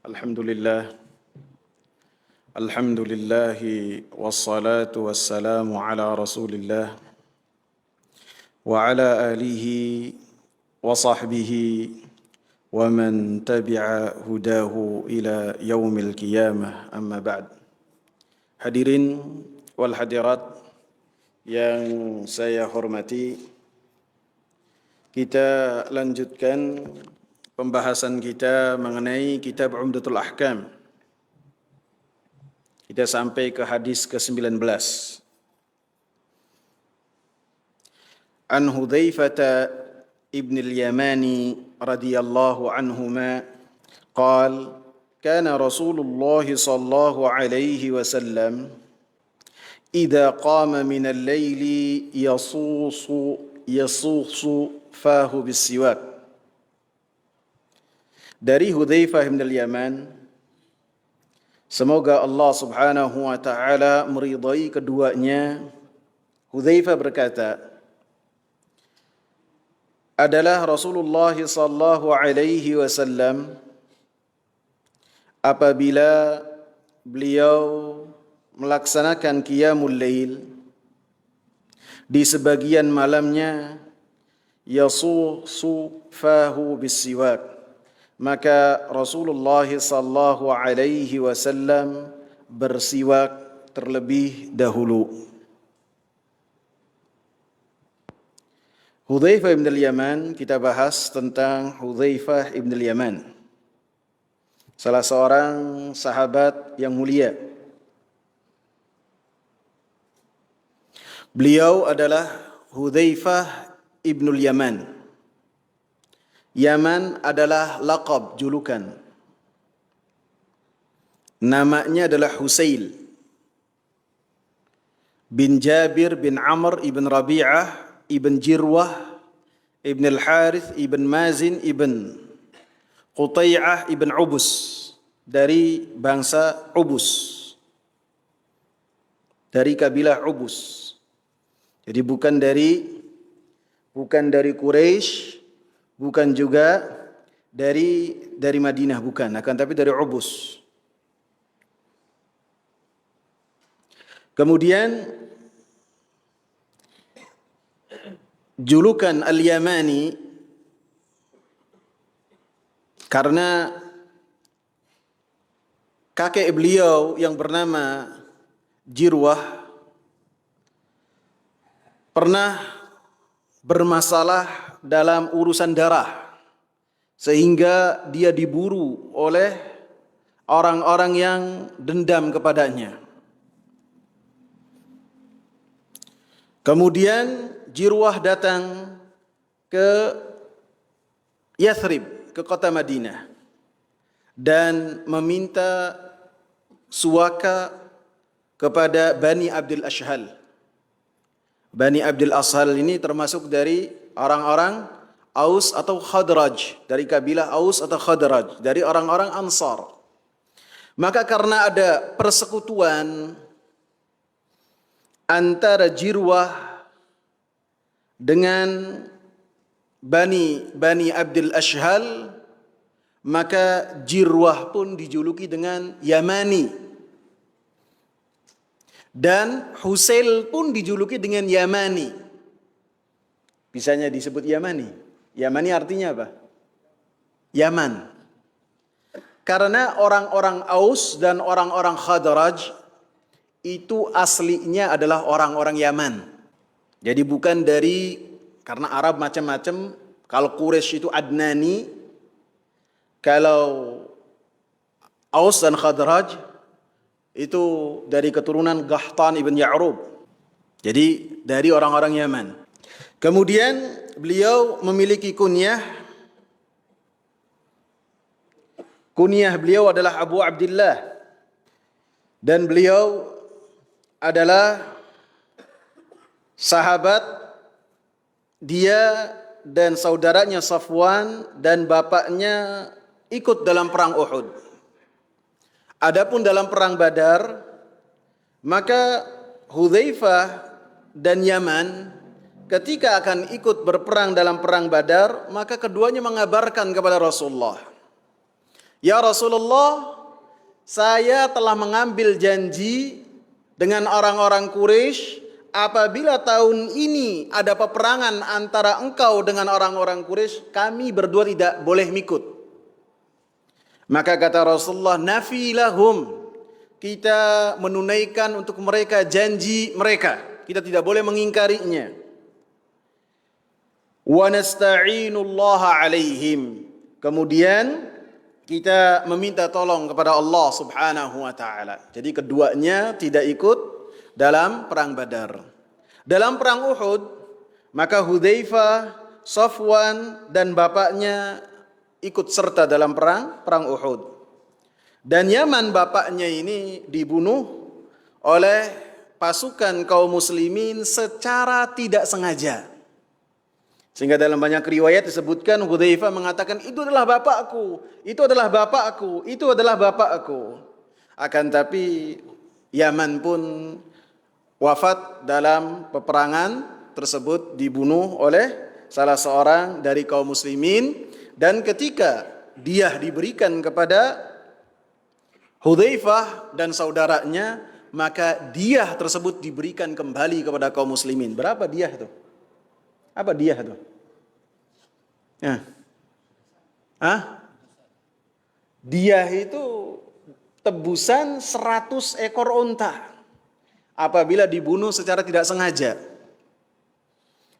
Alhamdulillah, alhamdulillahi wassalatu wassalamu ala rasulillah wa ala alihi wa sahbihi wa man tabi'a hudahu ila yaumil qiyamah, amma ba'd. Hadirin wal hadirat yang saya hormati, kita lanjutkan pembahasan kita mengenai kitab Umdatul Ahkam. Kita sampai ke hadis ke-19. An Hudzaifah ibn al-Yamani radhiyallahu anhuma qala kana Rasulullah sallallahu alaihi wasallam idza qama min al-laili yasusu fahu bis-siwak. Dari Hudzaifah bin al-Yaman, semoga Allah subhanahu wa ta'ala meridai keduanya, Hudzaifah berkata, adalah Rasulullah sallallahu alaihi wasallam apabila beliau melaksanakan qiyamul lail di sebagian malamnya, yasusu fahu bis-siwak, maka Rasulullah sallallahu alaihi wasallam bersiwak terlebih dahulu. Hudzaifah bin al-Yaman, kita bahas tentang Hudzaifah bin al-Yaman, salah seorang sahabat yang mulia. Beliau adalah Hudzaifah bin al-Yaman. Yaman adalah laqab, julukan. Namanya adalah Husail bin Jabir bin Amr ibn Rabi'ah ibn Jirwah ibn al-Harith ibn Mazin ibn Qutai'ah ibn Ubus, dari bangsa Ubus, dari kabilah Ubus. Jadi bukan dari Quraisy, bukan juga dari Madinah, bukan, akan tapi dari Ubus. Kemudian julukan Al-Yamani karena kakek beliau yang bernama Jirwah pernah bermasalah dalam urusan darah, sehingga dia diburu oleh orang-orang yang dendam kepadanya. Kemudian Jirwah datang ke Yathrib, ke kota Madinah, dan meminta suaka kepada Bani Abdul Ashhal. Bani Abdul Ashhal ini termasuk dari orang-orang Aus atau Khadraj, dari kabilah Aus atau Khadraj, dari orang-orang Ansar. Maka karena ada persekutuan antara Jirwah dengan Bani Abdul Ashhal, maka Jirwah pun dijuluki dengan Yamani. Dan Husail pun dijuluki dengan Yamani. Bisanya disebut Yamani. Yamani artinya apa? Yaman. Karena orang-orang Aus dan orang-orang Khadraj itu aslinya adalah orang-orang Yaman. Jadi bukan karena Arab macam-macam. Kalau Quraisy itu Adnani, kalau Aus dan Khadraj itu dari keturunan Qahtan ibn Ya'rub. Jadi dari orang-orang Yaman. Kemudian beliau memiliki kunyah. Kunyah beliau adalah Abu Abdullah. Dan beliau adalah sahabat, dia dan saudaranya Safwan dan bapaknya ikut dalam perang Uhud. Adapun dalam perang Badar, maka Hudzaifah dan Yaman ketika akan ikut berperang dalam perang Badar, maka keduanya mengabarkan kepada Rasulullah. "Ya Rasulullah, saya telah mengambil janji dengan orang-orang Quraisy, apabila tahun ini ada peperangan antara engkau dengan orang-orang Quraisy, kami berdua tidak boleh mengikut." Maka kata Rasulullah, "Nafilahum." Kita menunaikan untuk mereka janji mereka. Kita tidak boleh mengingkarinya. "Wa nasta'inullaha 'alaihim." Kemudian kita meminta tolong kepada Allah Subhanahu wa taala. Jadi keduanya tidak ikut dalam perang Badar. Dalam perang Uhud, maka Hudzaifah, Safwan dan bapaknya ikut serta dalam perang Uhud. Dan Yaman bapaknya ini dibunuh oleh pasukan kaum muslimin secara tidak sengaja. Sehingga dalam banyak riwayat disebutkan Hudzaifah mengatakan, "Itu adalah bapakku, itu adalah bapakku, itu adalah bapakku." Akan tapi Yaman pun wafat dalam peperangan tersebut, dibunuh oleh salah seorang dari kaum muslimin. Dan ketika dia diberikan kepada Hudzaifah dan saudaranya, maka dia tersebut diberikan kembali kepada kaum muslimin. Berapa dia itu? Apa dia itu? Ya. Dia itu tebusan 100 ekor unta apabila dibunuh secara tidak sengaja.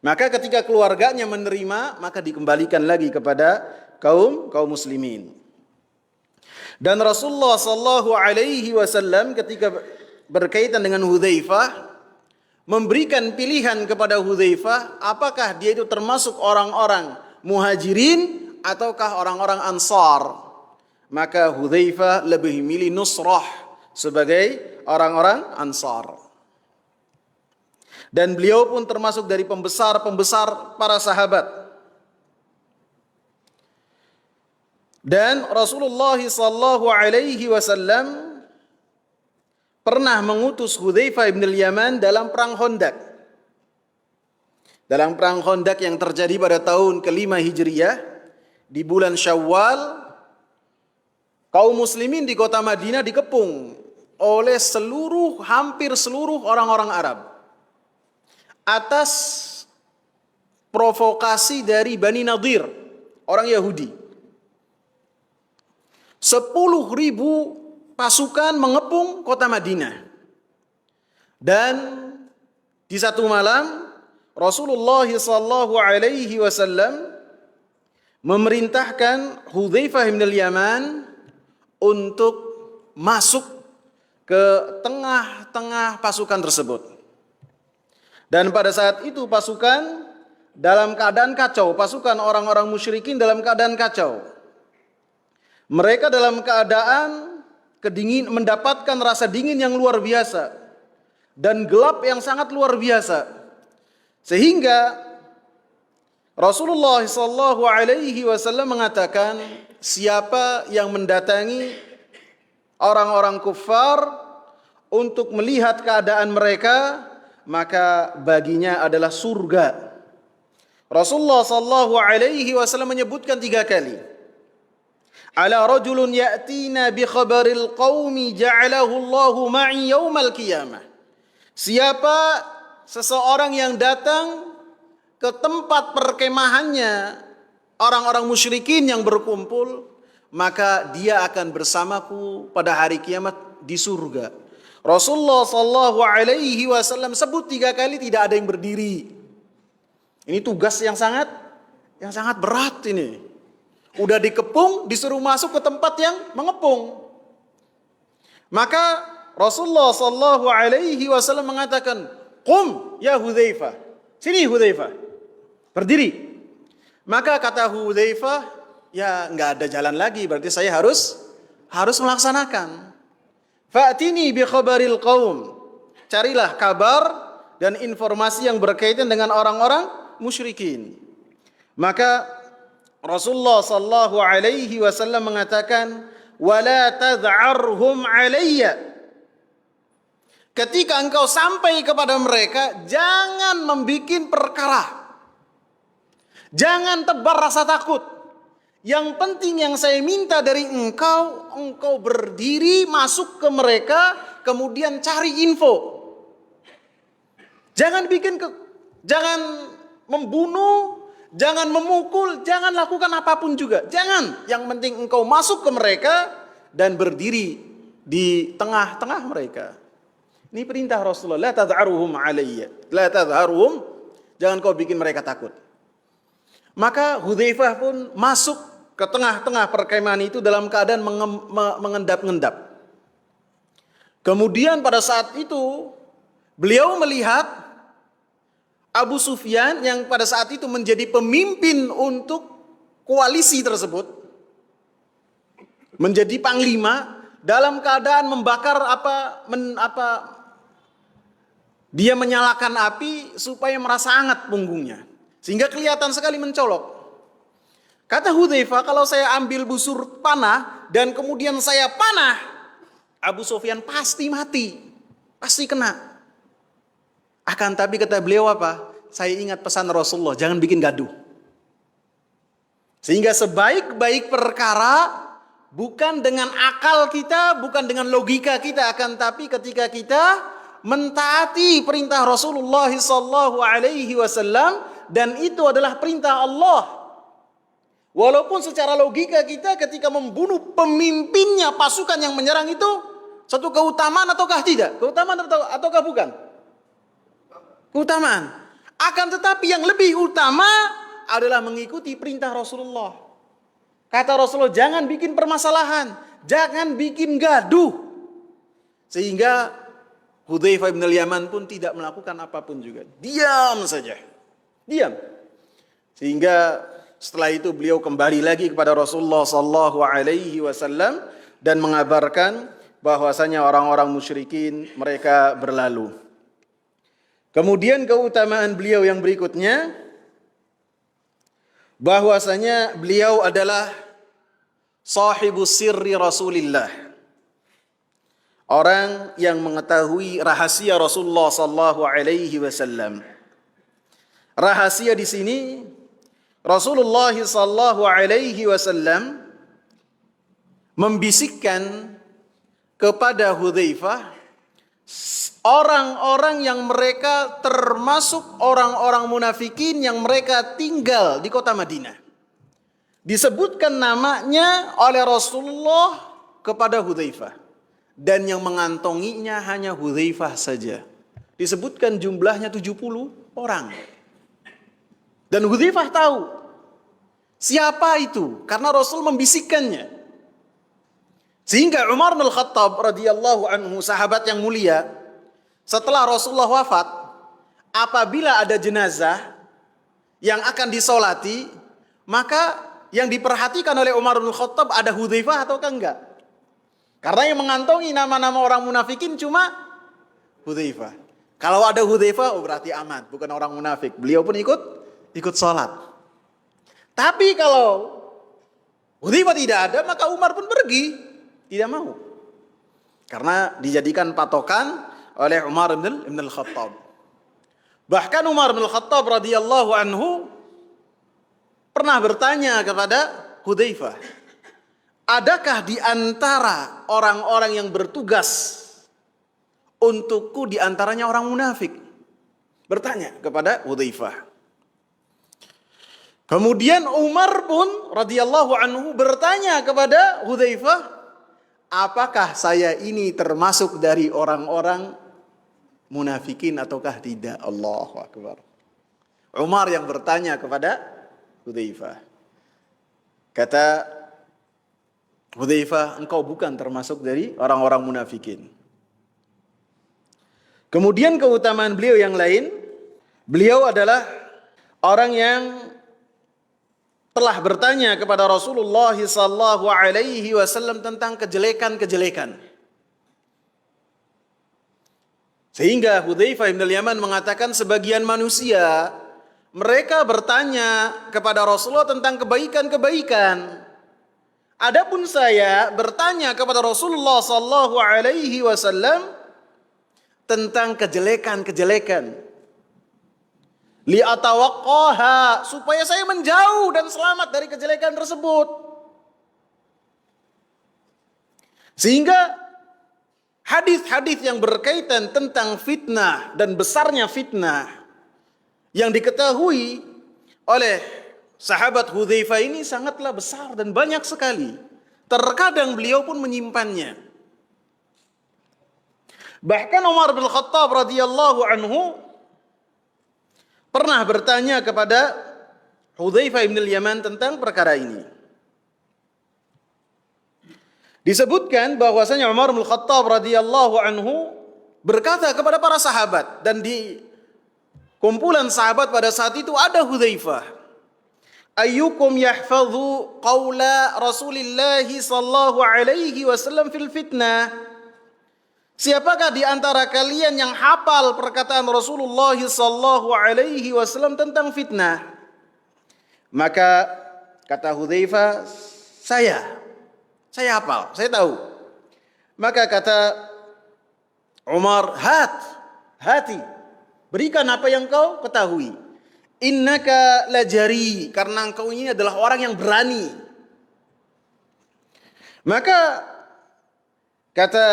Maka ketika keluarganya menerima, maka dikembalikan lagi kepada kaum muslimin. Dan Rasulullah sallallahu alaihi wasallam ketika berkaitan dengan Hudzaifah memberikan pilihan kepada Hudzaifah, apakah dia itu termasuk orang-orang Muhajirin ataukah orang-orang Ansar. Maka Hudzaifah lebih memilih Nusrah sebagai orang-orang Ansar. Dan beliau pun termasuk dari pembesar para sahabat. Dan Rasulullah sallallahu alaihi wasallam pernah mengutus Hudzaifah bin al-Yaman dalam perang Khandaq. Dalam perang Khandaq yang terjadi pada tahun ke-5 Hijriah di bulan Syawal, kaum muslimin di kota Madinah dikepung oleh hampir seluruh orang-orang Arab atas provokasi dari Bani Nadir, orang Yahudi. 10.000 pasukan mengepung kota Madinah. Dan di satu malam Rasulullah sallallahu alaihi wasallam memerintahkan Hudzaifah bin al-Yaman untuk masuk ke tengah-tengah pasukan tersebut. Dan pada saat itu pasukan dalam keadaan kacau, pasukan orang-orang musyrikin dalam keadaan kacau. Mereka dalam keadaan mendapatkan rasa dingin yang luar biasa dan gelap yang sangat luar biasa. Sehingga Rasulullah sallallahu alaihi wasallam mengatakan, siapa yang mendatangi orang-orang kufar untuk melihat keadaan mereka, maka baginya adalah surga. Rasulullah sallallahu alaihi wasallam menyebutkan 3 kali. "Ala rajulun ya'tina bi khabaril qaumi ja'alahu Allahu ma'i yaumal qiyamah." Siapa seseorang yang datang ke tempat perkemahannya orang-orang musyrikin yang berkumpul, maka dia akan bersamaku pada hari kiamat di surga. Rasulullah sallallahu alaihi wasallam sebut 3 kali, tidak ada yang berdiri. Ini tugas yang sangat berat ini. Udah dikepung, disuruh masuk ke tempat yang mengepung. Maka Rasulullah sallallahu alaihi wasallam mengatakan, "Qum ya Hudzaifah." Sini Hudzaifah. Berdiri. Maka kata Hudzaifah, ya enggak ada jalan lagi, berarti saya harus melaksanakan. "Fa'tini bi khabaril qaum." Carilah kabar dan informasi yang berkaitan dengan orang-orang musyrikin. Maka Rasulullah sallallahu alaihi wasallam mengatakan, "Wala tad'arhum alayya." Ketika engkau sampai kepada mereka, jangan membikin perkara. Jangan tebar rasa takut. Yang penting yang saya minta dari engkau, engkau berdiri masuk ke mereka, kemudian cari info. Jangan jangan membunuh, jangan memukul, jangan lakukan apapun juga. Jangan. Yang penting engkau masuk ke mereka dan berdiri di tengah-tengah mereka. Ini perintah Rasulullah. La tad'aruhum alayya. La tad'aruhum. Jangan kau bikin mereka takut. Maka Hudzaifah pun masuk ke tengah-tengah perkemahan itu dalam keadaan mengendap-endap. Kemudian pada saat itu beliau melihat Abu Sufyan yang pada saat itu menjadi pemimpin untuk koalisi tersebut, menjadi panglima dalam keadaan membakar dia menyalakan api supaya merasa hangat punggungnya sehingga kelihatan sekali mencolok. Kata Hudzaifah, kalau saya ambil busur panah dan kemudian saya panah, Abu Sufyan pasti mati, pasti kena. Akan tapi kata beliau apa? Saya ingat pesan Rasulullah, jangan bikin gaduh. Sehingga sebaik-baik perkara bukan dengan akal kita, bukan dengan logika kita, akan tapi ketika kita mentaati perintah Rasulullah SAW dan itu adalah perintah Allah. Walaupun secara logika kita ketika membunuh pemimpinnya pasukan yang menyerang itu satu keutamaan ataukah tidak? Keutamaan ataukah bukan? Keutamaan. Akan tetapi yang lebih utama adalah mengikuti perintah Rasulullah. Kata Rasulullah, jangan bikin permasalahan, jangan bikin gaduh. Sehingga Hudzaifah bin al-Yaman pun tidak melakukan apapun juga. Diam saja. Diam. Sehingga setelah itu beliau kembali lagi kepada Rasulullah sallallahu alaihi wasallam dan mengabarkan bahwasanya orang-orang musyrikin mereka berlalu. Kemudian keutamaan beliau yang berikutnya bahwasanya beliau adalah sahibus sirri Rasulillah. Orang yang mengetahui rahasia Rasulullah sallallahu alaihi wasallam. Rahasia di sini Rasulullah sallallahu alaihi wasallam membisikkan kepada Hudzaifah orang-orang yang mereka termasuk orang-orang munafikin yang mereka tinggal di kota Madinah. Disebutkan namanya oleh Rasulullah kepada Hudzaifah dan yang mengantonginya hanya Hudzaifah saja. Disebutkan jumlahnya 70 orang. Dan Hudzaifah tahu siapa itu karena Rasul membisikkannya. Sehingga Umar bin Khattab radhiyallahu anhu, sahabat yang mulia, setelah Rasulullah wafat, apabila ada jenazah yang akan disolati, maka yang diperhatikan oleh Umar bin Khattab ada Hudzaifah ataukah enggak? Karena yang mengantongi nama-nama orang munafikin cuma Hudzaifah. Kalau ada Hudzaifah, oh berarti aman, bukan orang munafik. Beliau pun ikut sholat. Tapi kalau Hudzaifah tidak ada, maka Umar pun pergi. Tidak mau. Karena dijadikan patokan oleh Umar bin Al-Khattab. Bahkan Umar bin Al-Khattab radhiyallahu anhu pernah bertanya kepada Hudzaifah, adakah di antara orang-orang yang bertugas untukku di antaranya orang munafik? Bertanya kepada Hudzaifah. Kemudian Umar pun radhiyallahu anhu bertanya kepada Hudzaifah, apakah saya ini termasuk dari orang-orang munafikin ataukah tidak? Allahu Akbar. Umar yang bertanya kepada Hudzaifah. Kata Hudzaifah, engkau bukan termasuk dari orang-orang munafikin. Kemudian keutamaan beliau yang lain, beliau adalah orang yang telah bertanya kepada Rasulullah sallallahu alaihi wasallam tentang kejelekan-kejelekan. Sehingga Hudzaifah bin al-Yaman mengatakan sebagian manusia mereka bertanya kepada Rasulullah tentang kebaikan-kebaikan. Adapun saya bertanya kepada Rasulullah sallallahu alaihi wasallam tentang kejelekan-kejelekan. li'atawaqqaha, supaya saya menjauh dan selamat dari kejelekan tersebut. Sehingga hadis-hadis yang berkaitan tentang fitnah dan besarnya fitnah yang diketahui oleh sahabat Hudzaifah ini sangatlah besar dan banyak sekali. Terkadang beliau pun menyimpannya. Bahkan Umar bin Khattab radhiyallahu anhu pernah bertanya kepada Hudzaifah bin Yaman tentang perkara ini. Disebutkan bahwasanya Umar bin Khattab radhiyallahu anhu berkata kepada para sahabat, dan di kumpulan sahabat pada saat itu ada Hudzaifah. Ayyukum yahfadhu qawla Rasulillah sallallahu alaihi wasallam fil fitnah? Siapakah di antara kalian yang hafal perkataan Rasulullah sallallahu alaihi wasallam tentang fitnah? Maka kata Hudzaifah, saya hafal, saya tahu. Maka kata Umar, hati, berikan apa yang kau ketahui. Innaka lajari, karena engkau ini adalah orang yang berani. Maka kata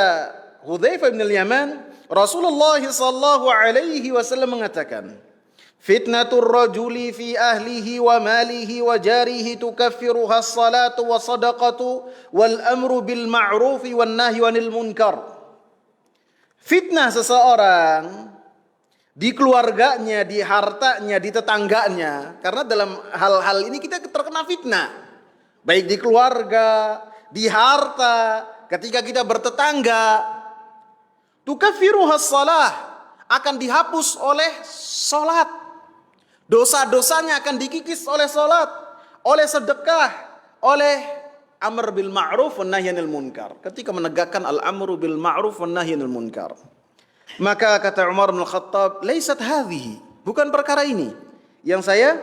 Hudzaifah bin Yaman, Rasulullah sallallahu alaihi wasallam mengatakan, fitnatur rajuli fi ahlihi wa malihi wa jarihi tukaffiruha as-salatu wa sadaqatu wal amru bil ma'rufi wan nahyu 'anil munkar. Fitnah seseorang di keluarganya, di hartanya, di tetangganya, karena dalam hal-hal ini kita terkena fitnah, baik di keluarga, di harta, ketika kita bertetangga. Tukaffiruha as-salah, akan dihapus oleh salat. Dosa-dosanya akan dikikis oleh salat, oleh sedekah, oleh amr bil ma'ruf wan nahy 'anil munkar. Ketika menegakkan al-amru bil ma'ruf wan nahy 'anil munkar. Maka kata Umar bin Khattab, laisat hadhihi, bukan perkara ini yang saya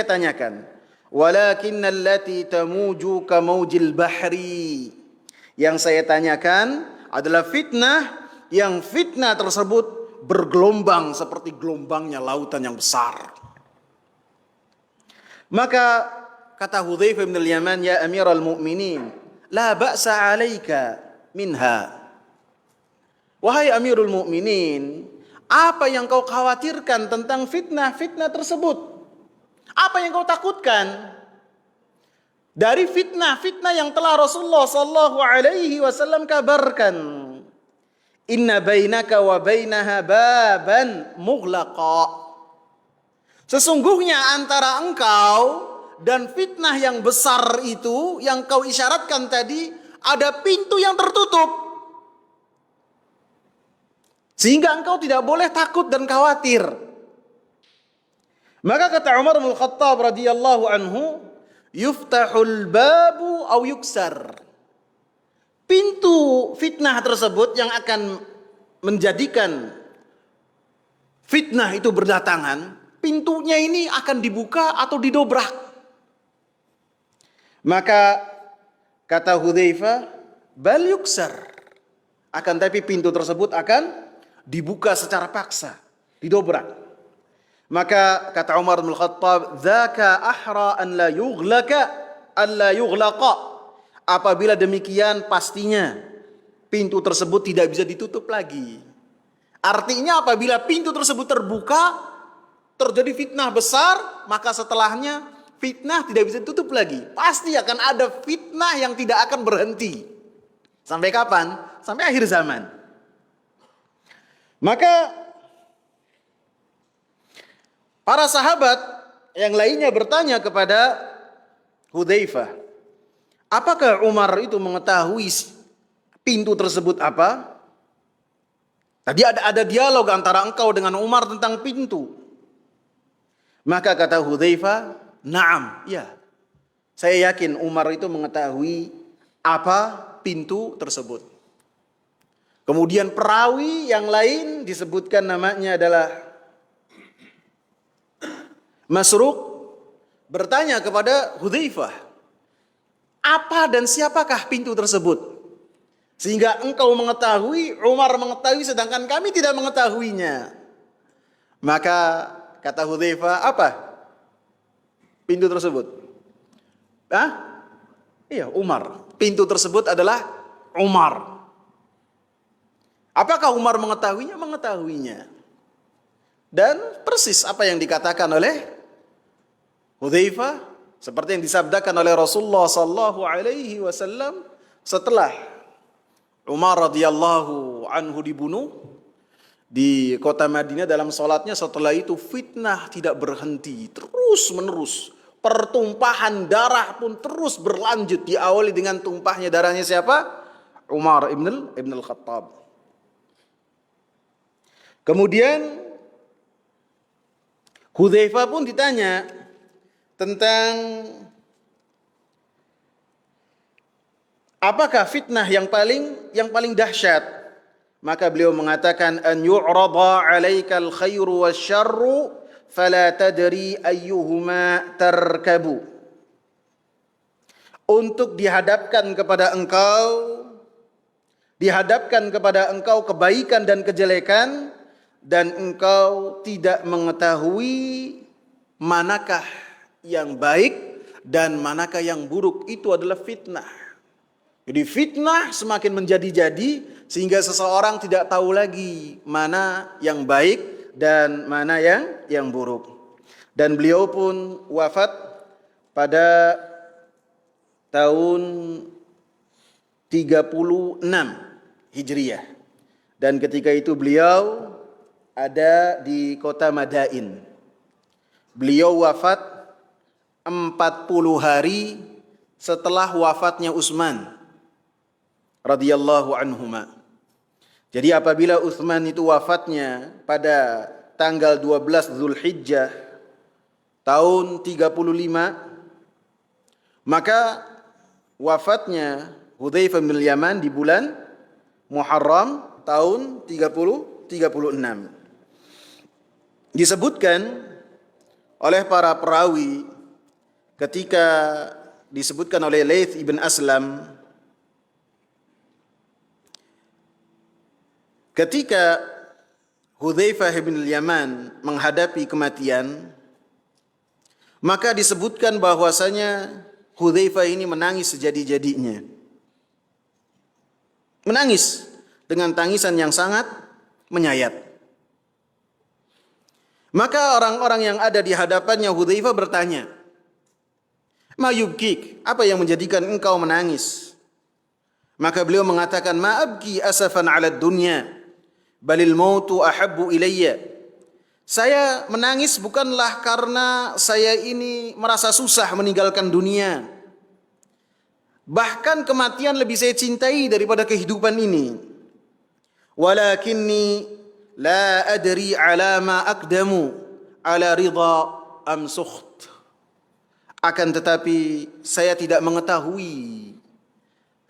tanyakan. Walakinnal lati tamuju ka maujil bahri. Yang saya tanyakan adalah fitnah yang fitnah tersebut bergelombang seperti gelombangnya lautan yang besar. Maka kata Hudzaifah bin Yaman, ya Amiral Mu'minin, la ba'sa 'alaika minha. Wahai Amirul Mu'minin, apa yang kau khawatirkan tentang fitnah-fitnah tersebut? Apa yang kau takutkan dari fitnah-fitnah yang telah Rasulullah sallallahu alaihi wasallam kabarkan? Inna bainaka wa bainaha baban mughlaqa. Sesungguhnya antara engkau dan fitnah yang besar itu yang kau isyaratkan tadi, ada pintu yang tertutup. Sehingga engkau tidak boleh takut dan khawatir. Maka kata Umar bin Khattab radhiyallahu anhu, yuftahul babu aw yuksar. Pintu fitnah tersebut yang akan menjadikan fitnah itu berdatangan, pintunya ini akan dibuka atau didobrak. Maka kata Hudzaifah, bal yuksar. Akan tapi pintu tersebut akan dibuka secara paksa, didobrak. Maka kata Umar bin Khattab, dzaka ahra an la yughlaqa. Apabila demikian pastinya pintu tersebut tidak bisa ditutup lagi. Artinya apabila pintu tersebut terbuka, terjadi fitnah besar, maka setelahnya fitnah tidak bisa ditutup lagi. Pasti akan ada fitnah yang tidak akan berhenti. Sampai kapan? Sampai akhir zaman. Maka para sahabat yang lainnya bertanya kepada Hudzaifah, apakah Umar itu mengetahui pintu tersebut apa? Tadi ada dialog antara engkau dengan Umar tentang pintu. Maka kata Hudzaifah, "Na'am, ya. Saya yakin Umar itu mengetahui apa pintu tersebut." Kemudian perawi yang lain disebutkan namanya adalah Masruq, bertanya kepada Hudzaifah, apa dan siapakah pintu tersebut? Sehingga engkau mengetahui, Umar mengetahui, sedangkan kami tidak mengetahuinya. Maka Kata Hudzaifah, apa pintu tersebut? Iya, Umar. Pintu tersebut adalah Umar. Apakah Umar mengetahuinya? Mengetahuinya. Dan persis apa yang dikatakan oleh Hudzaifah, seperti yang disabdakan oleh Rasulullah sallallahu alaihi wasallam setelah Umar radhiyallahu anhu dibunuh di kota Madinah dalam salatnya, setelah itu fitnah tidak berhenti, terus menerus. Pertumpahan darah pun terus berlanjut, diawali dengan tumpahnya darahnya siapa? Umar ibn al-Khattab. Kemudian Hudzaifah pun ditanya tentang apakah fitnah yang paling dahsyat. Maka beliau mengatakan, an yu'rada 'alaikal khairu wasyarru fala tadri ayyuhuma tarkabu. Untuk dihadapkan kepada engkau kebaikan dan kejelekan, dan engkau tidak mengetahui manakah yang baik dan manakah yang buruk. Itu adalah fitnah. Jadi fitnah semakin menjadi-jadi sehingga seseorang tidak tahu lagi mana yang baik dan mana yang buruk. Dan beliau pun wafat pada tahun 36 Hijriah. Dan ketika itu beliau ada di kota Madain. Beliau wafat 40 hari setelah wafatnya Utsman radhiyallahu anhuma. Jadi apabila Utsman itu wafatnya pada tanggal 12 Zulhijjah tahun 35, maka wafatnya Hudzaifah bin Yaman di bulan Muharram tahun 36. Disebutkan oleh para perawi ketika disebutkan oleh Laits ibn Aslam, ketika Hudzaifah bin Yaman menghadapi kematian, maka disebutkan bahwasanya Hudzaifah ini menangis sejadi-jadinya. Menangis dengan tangisan yang sangat menyayat. Maka orang-orang yang ada di hadapannya Hudzaifah bertanya, "Ma yubkik? Apa yang menjadikan engkau menangis?" Maka beliau mengatakan, "Ma abki asafan 'ala dunya, balil mautu ahabbu ilayya." Saya menangis bukanlah karena saya ini merasa susah meninggalkan dunia. Bahkan kematian lebih saya cintai daripada kehidupan ini. Walakinni la adri ala ma aqdamu ala ridha am sukht. Akan tetapi saya tidak mengetahui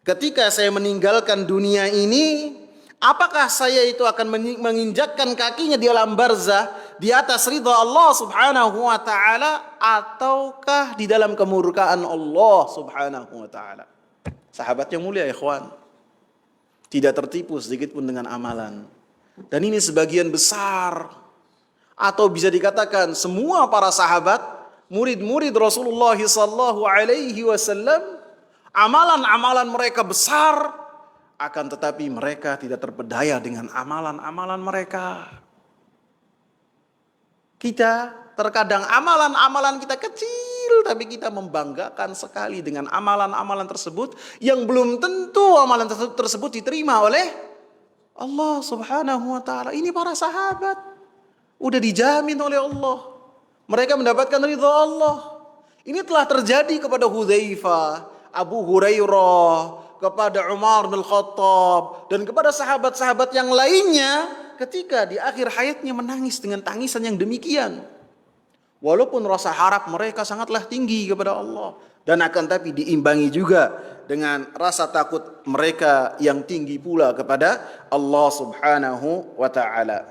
ketika saya meninggalkan dunia ini, apakah saya itu akan menginjakkan kakinya di alam barzah di atas ridha Allah Subhanahu wa taala, ataukah di dalam kemurkaan Allah Subhanahu wa taala. Sahabat yang mulia ikhwan, tidak tertipu sedikit pun dengan amalan. Dan ini sebagian besar, atau bisa dikatakan semua para sahabat, murid-murid Rasulullah sallallahu alaihi wasallam, amalan-amalan mereka besar, akan tetapi mereka tidak terpedaya dengan amalan-amalan mereka. Kita terkadang amalan-amalan kita kecil, tapi kita membanggakan sekali dengan amalan-amalan tersebut yang belum tentu amalan tersebut diterima oleh Allah Subhanahu wa taala. Ini para sahabat udah dijamin oleh Allah, mereka mendapatkan ridha Allah. Ini telah terjadi kepada Hudzaifah, Abu Hurairah, kepada Umar bin Khattab, dan kepada sahabat-sahabat yang lainnya ketika di akhir hayatnya menangis dengan tangisan yang demikian. Walaupun rasa harap mereka sangatlah tinggi kepada Allah, dan akan tapi diimbangi juga dengan rasa takut mereka yang tinggi pula kepada Allah Subhanahu wa taala.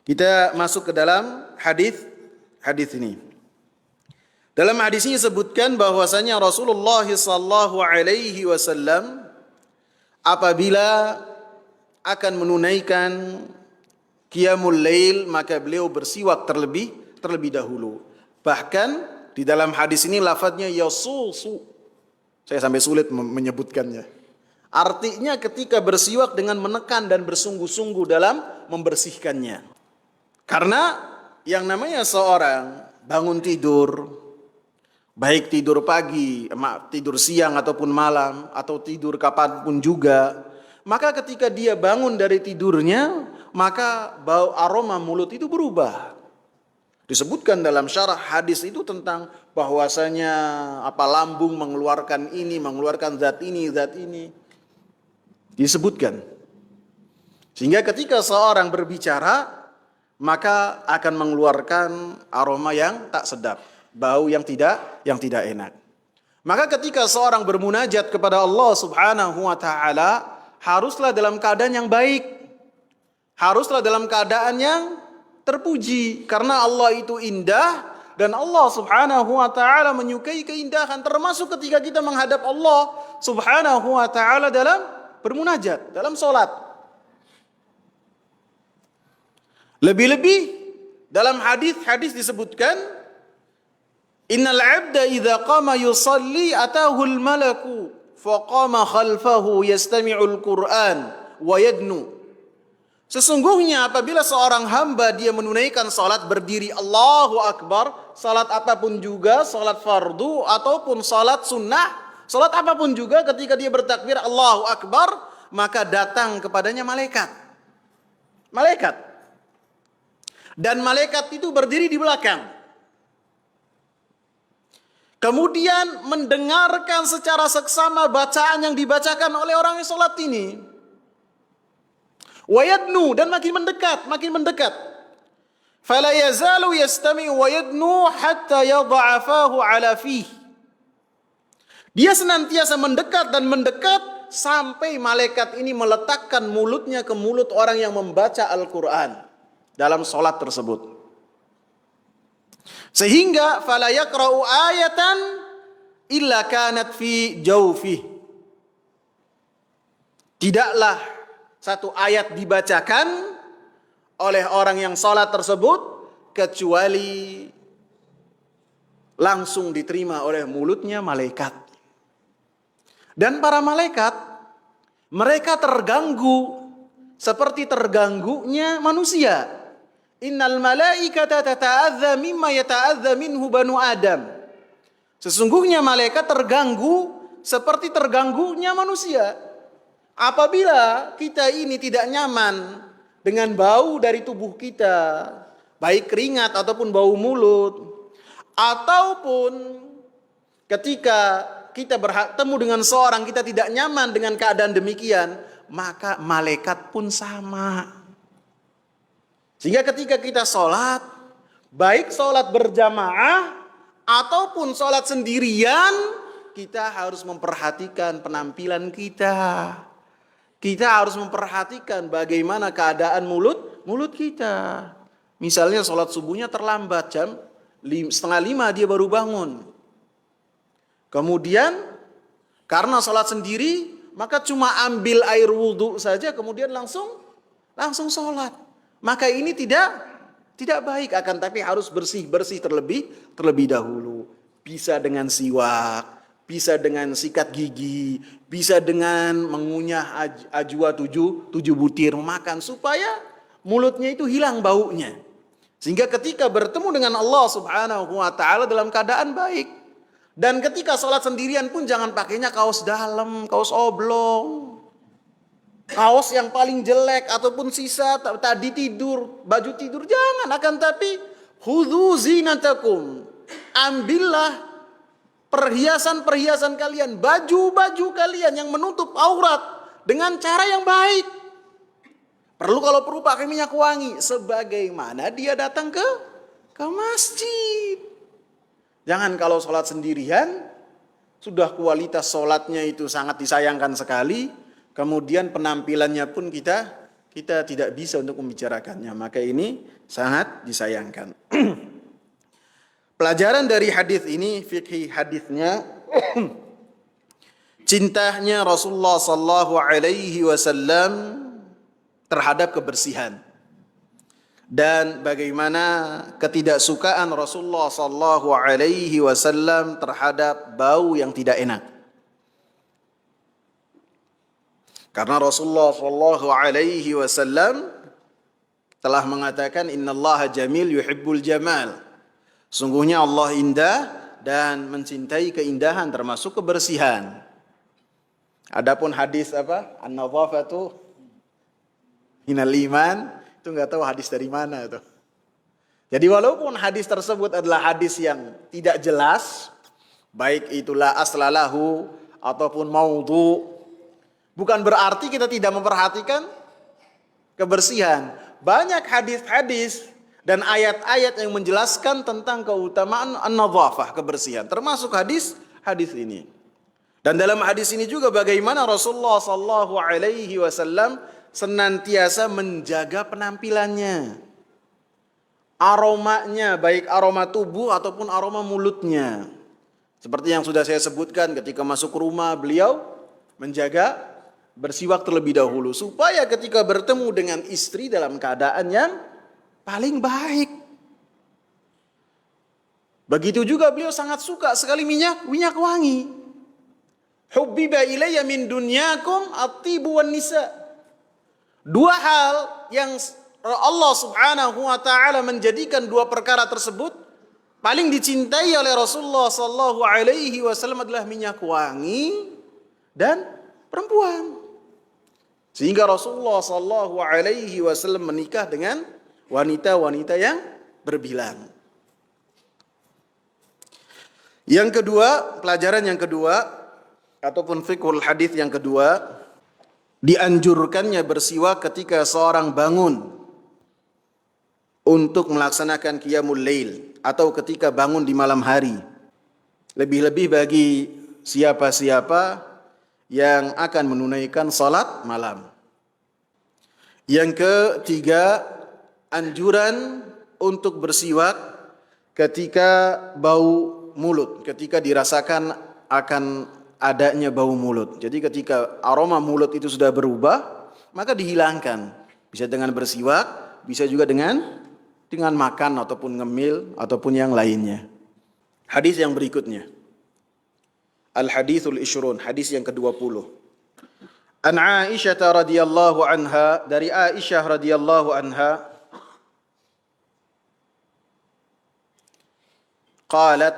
Kita masuk ke dalam hadis ini. Dalam hadis ini disebutkan bahwasanya Rasulullah sallallahu alaihi wasallam apabila akan menunaikan qiyamul lail, maka beliau bersiwak terlebih dahulu. Bahkan di dalam hadis ini lafadznya yasusu. Saya sampai sulit menyebutkannya. Artinya ketika bersiwak dengan menekan dan bersungguh-sungguh dalam membersihkannya. Karena yang namanya seorang bangun tidur, baik tidur pagi, tidur siang ataupun malam, atau tidur kapanpun juga, maka ketika dia bangun dari tidurnya, maka bau aroma mulut itu berubah. Disebutkan dalam syarah hadis itu tentang bahwasanya lambung mengeluarkan ini, mengeluarkan zat ini. Disebutkan. Sehingga ketika seorang berbicara, maka akan mengeluarkan aroma yang tak sedap, bau yang tidak enak. Maka ketika seorang bermunajat kepada Allah Subhanahu wa taala, haruslah dalam keadaan yang baik. Haruslah dalam keadaan yang terpuji, karena Allah itu indah dan Allah Subhanahu wa taala menyukai keindahan, termasuk ketika kita menghadap Allah Subhanahu wa taala dalam bermunajat, dalam salat. Lebih-lebih dalam hadis disebutkan, innal 'abda idza qama yusalli atahu al-malaku faqama khalfahu yastami'ul Qur'an wa yadnu. Sesungguhnya apabila seorang hamba dia menunaikan salat berdiri Allahu Akbar, salat apapun juga, salat fardu ataupun salat sunnah, salat apapun juga, ketika dia bertakbir Allahu Akbar, maka datang kepadanya malaikat. Dan malaikat itu berdiri di belakang. Kemudian mendengarkan secara seksama bacaan yang dibacakan oleh orang yang salat ini. Wayadnu, dan makin mendekat. Fala yazalu yastami wayadnu hatta yadha'a fahu ala fih. Dia senantiasa mendekat sampai malaikat ini meletakkan mulutnya ke mulut orang yang membaca Al-Quran dalam solat tersebut. Sehingga fala yaqra'u ayatan illa kanat fi jawfih. Tidaklah satu ayat dibacakan oleh orang yang salat tersebut kecuali langsung diterima oleh mulutnya malaikat. Dan para malaikat, mereka terganggu seperti terganggunya manusia. Innal malaikata tata'adza mimma yata'adza minhu banu Adam. Sesungguhnya malaikat terganggu seperti terganggunya manusia. Apabila kita ini tidak nyaman dengan bau dari tubuh kita, baik keringat ataupun bau mulut, ataupun ketika kita bertemu dengan seorang kita tidak nyaman dengan keadaan demikian, maka malaikat pun sama. Sehingga ketika kita sholat, baik sholat berjamaah ataupun sholat sendirian, kita harus memperhatikan penampilan kita. Kita harus memperhatikan bagaimana keadaan mulut kita. Misalnya sholat subuhnya terlambat, jam 4:30 dia baru bangun. Kemudian karena sholat sendiri, maka cuma ambil air wudhu saja kemudian langsung sholat. Maka ini tidak baik, akan tapi harus bersih terlebih dahulu. Bisa dengan siwak, bisa dengan sikat gigi, bisa dengan mengunyah ajwa 7 butir makan supaya mulutnya itu hilang baunya. Sehingga ketika bertemu dengan Allah Subhanahu wa taala dalam keadaan baik. Dan ketika sholat sendirian pun jangan pakainya kaos dalam, kaos oblong. Kaos yang paling jelek ataupun sisa tadi tidur, baju tidur, jangan. Akan tapi khudzu zinatakum. Ambillah perhiasan-perhiasan kalian, baju-baju kalian yang menutup aurat dengan cara yang baik. Kalau perlu pakai minyak wangi sebagaimana dia datang ke masjid. Jangan kalau sholat sendirian, sudah kualitas sholatnya itu sangat disayangkan sekali, kemudian penampilannya pun kita tidak bisa untuk membicarakannya. Maka ini sangat disayangkan. Pelajaran dari hadis ini, fikih hadisnya, cintanya Rasulullah sallallahu alaihi wasallam terhadap kebersihan. dan bagaimana ketidaksukaan Rasulullah sallallahu alaihi wasallam terhadap bau yang tidak enak. Karena Rasulullah sallallahu alaihi wasallam telah mengatakan innallaha jamil yuhibbul jamal. Sungguhnya Allah indah dan mencintai keindahan termasuk kebersihan. Adapun hadis apa? An-nadhafatu minal iman, itu enggak tahu hadis dari mana itu. Jadi walaupun hadis tersebut adalah hadis yang tidak jelas, baik itulah aslalahu ataupun maudhu, bukan berarti kita tidak memperhatikan kebersihan. Banyak hadis-hadis dan ayat-ayat yang menjelaskan tentang keutamaan an-nadhafah, kebersihan, termasuk hadis ini. Dan dalam hadis ini juga bagaimana Rasulullah sallallahu alaihi wasallam senantiasa menjaga penampilannya, aromanya, baik aroma tubuh ataupun aroma mulutnya. Seperti yang sudah saya sebutkan, ketika masuk rumah beliau menjaga bersiwak terlebih dahulu supaya ketika bertemu dengan istri dalam keadaan yang paling baik. Begitu juga beliau sangat suka sekali minyak wangi. Hubbiba ilayya min dunyakum at-tibu wan nisa. Dua hal yang Allah Subhanahu wa taala menjadikan dua perkara tersebut paling dicintai oleh Rasulullah sallallahu alaihi wasallam adalah minyak wangi dan perempuan. Sehingga Rasulullah sallallahu alaihi wasallam menikah dengan wanita-wanita yang berbilang. Yang kedua, pelajaran yang kedua ataupun fiqhul hadis yang kedua, dianjurkannya bersiwak ketika seorang bangun untuk melaksanakan qiyamul lail atau ketika bangun di malam hari. Lebih-lebih bagi siapa-siapa yang akan menunaikan salat malam. Yang ketiga, anjuran untuk bersiwak ketika bau mulut, ketika dirasakan akan adanya bau mulut. Jadi ketika aroma mulut itu sudah berubah, maka dihilangkan. Bisa dengan bersiwak, bisa juga dengan makan ataupun ngemil ataupun yang lainnya. Hadis yang berikutnya. Al-hadithul ishrun, hadis yang ke-20. An Aisyah radhiyallahu anha, dari Aisyah radhiyallahu anha, qalat,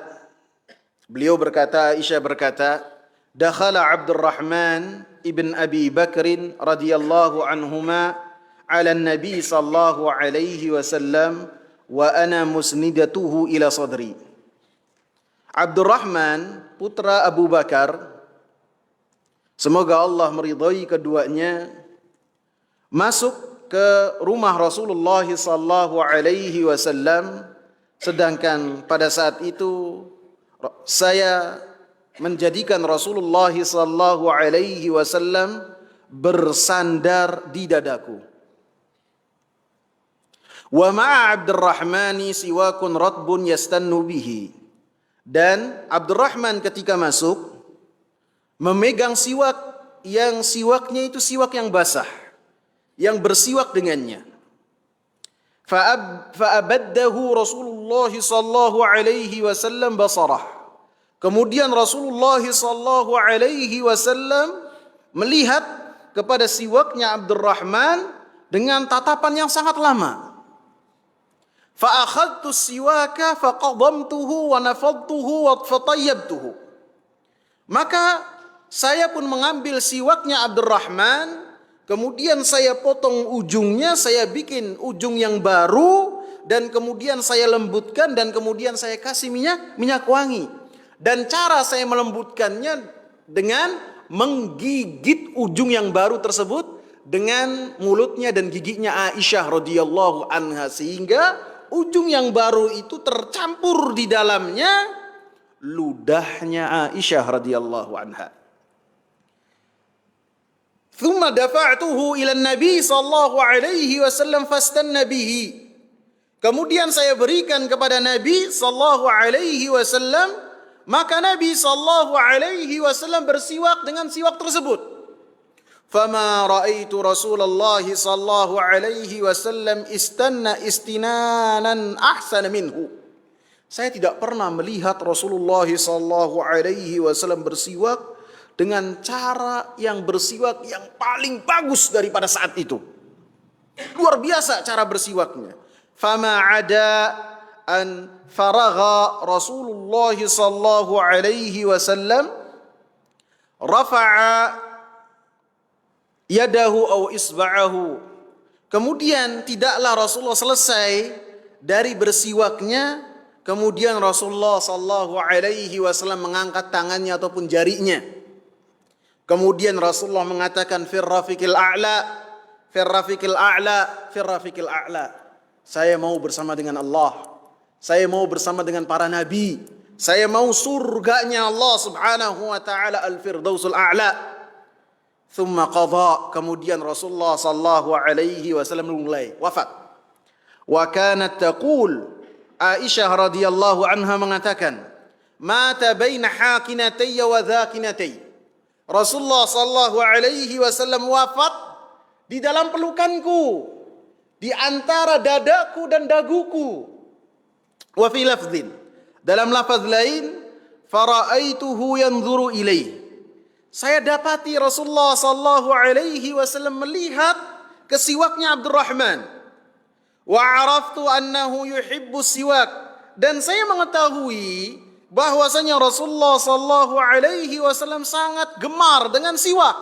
beliau berkata, Aisyah berkata, dakhala Abdurrahman ibn Abi Bakr radhiyallahu anhuma ala Nabi sallallahu alaihi wasallam wa ana musnidatuhu ila sadri. Abdurrahman putra Abu Bakar, semoga Allah meridhai keduanya, masuk ke rumah Rasulullah sallallahu alaihi wasallam, sedangkan pada saat itu saya menjadikan Rasulullah sallallahu alaihi wasallam bersandar di dadaku. Wa ma'a Abdurrahmani siwakun ratbun yastannu bihi. Dan Abdurrahman ketika masuk memegang siwak yang siwaknya itu siwak yang basah, yang bersiwak dengannya. Fa'abaddahu Rasulullah sallallahu alaihi wasallam basarah. Kemudian Rasulullah sallallahu alaihi wasallam melihat kepada siwaknya Abdurrahman dengan tatapan yang sangat lama. Fa'akhadtu siwaka faqadamtuhu wa nafadtuhu wa fatayyabtuhu. Maka saya pun mengambil siwaknya Abdurrahman, kemudian saya potong ujungnya, saya bikin ujung yang baru, dan kemudian saya lembutkan, dan kemudian saya kasih minyak wangi. Dan cara saya melembutkannya dengan menggigit ujung yang baru tersebut dengan mulutnya dan giginya Aisyah radhiyallahu anha, sehingga ujung yang baru itu tercampur di dalamnya ludahnya Aisyah radhiyallahu anha. Thumma dafa'tuhu ila Nabi sallallahu alaihi wasallam fastanna bihi. Kemudian saya berikan kepada Nabi sallallahu alaihi wasallam, maka Nabi sallallahu alaihi wasallam bersiwak dengan siwak tersebut. fama ra'aitu Rasulullah sallallahu alaihi wasallam istanna istinanan ahsana minhu. Saya tidak pernah melihat Rasulullah sallallahu alaihi wasallam bersiwak dengan cara yang bersiwak yang paling bagus daripada saat itu. Luar biasa cara bersiwaknya. Fama ada an faragha Rasulullah sallallahu alaihi wasallam rafa'a yadahu aw isba'ahu. Kemudian tidaklah Rasulullah selesai dari bersiwaknya, kemudian Rasulullah sallallahu alaihi wasallam mengangkat tangannya ataupun jarinya. Kemudian Rasulullah mengatakan firrafiqil a'la, firrafiqil a'la, firrafiqil a'la. Saya mau bersama dengan Allah. Saya mau bersama dengan para nabi. Saya mau surganya Allah Subhanahu wa taala al-firdausul a'la. Thumma qadha, kemudian Rasulullah sallallahu alaihi wasallam mulai wafat. Wa kanat taqul, Aisyah radhiyallahu anha mengatakan, mata baina hakinatayya wa dhakinatayya. Rasulullah sallallahu alaihi wasallam wafat di dalam pelukanku, di antara dadaku dan daguku. Wa fi lafdhin, dalam lafaz lain, faraaituhu yanzuru ilaih. Saya dapati Rasulullah sallallahu alaihi wasallam melihat kesiwaknya Abdurrahman. Wa araftu annahu yuhibbu siwak, dan saya mengetahui bahwasanya Rasulullah sallallahu alaihi wasallam sangat gemar dengan siwak.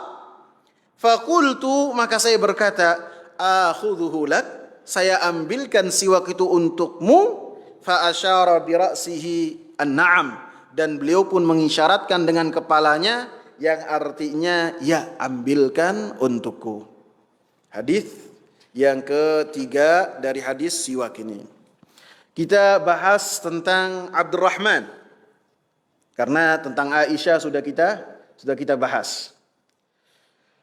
Faqultu, maka saya berkata, akhudhuhu lak, saya ambilkan siwak itu untukmu. Fa asyara bi ra'sihi an-na'am, dan beliau pun mengisyaratkan dengan kepalanya, yang artinya ya, ambilkan untukku. Hadis yang ketiga dari hadis siwak ini. Kita bahas tentang Abdurrahman, karena tentang Aisyah sudah kita bahas.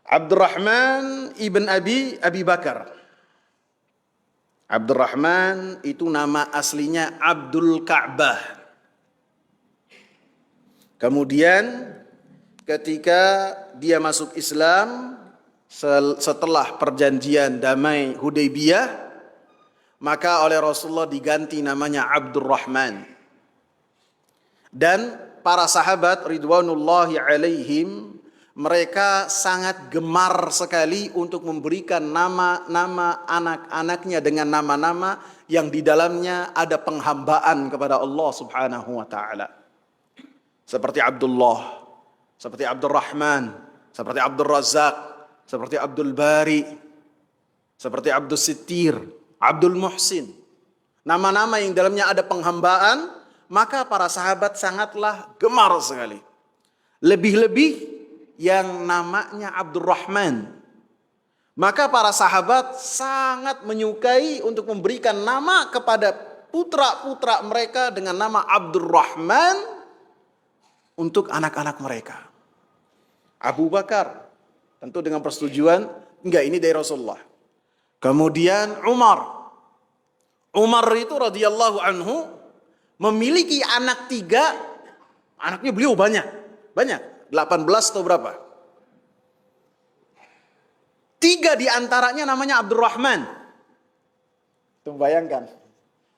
Abdurrahman ibn Abi Bakar. Abdurrahman itu nama aslinya Abdul Ka'bah. Kemudian ketika dia masuk Islam setelah perjanjian damai Hudaybiyah, maka oleh Rasulullah diganti namanya Abdurrahman. Dan para sahabat ridwanullahi alaihim, mereka sangat gemar sekali untuk memberikan nama-nama anak-anaknya dengan nama-nama yang di dalamnya ada penghambaan kepada Allah Subhanahu wa taala. Seperti Abdullah, seperti Abdurrahman, seperti Abdul Razak, seperti Abdul Bari, seperti Abdul Sittir, Abdul Muhsin. Nama-nama yang dalamnya ada penghambaan, maka para sahabat sangatlah gemar sekali. Lebih-lebih yang namanya Abdurrahman. Maka para sahabat sangat menyukai untuk memberikan nama kepada putra-putra mereka dengan nama Abdurrahman untuk anak-anak mereka. Abu Bakar, tentu dengan persetujuan, enggak, ini dari Rasulullah. Kemudian Umar. Umar itu radhiyallahu anhu memiliki anak 3, anaknya beliau banyak, 18 atau berapa. 3 diantaranya namanya Abdurrahman. Tuh bayangkan,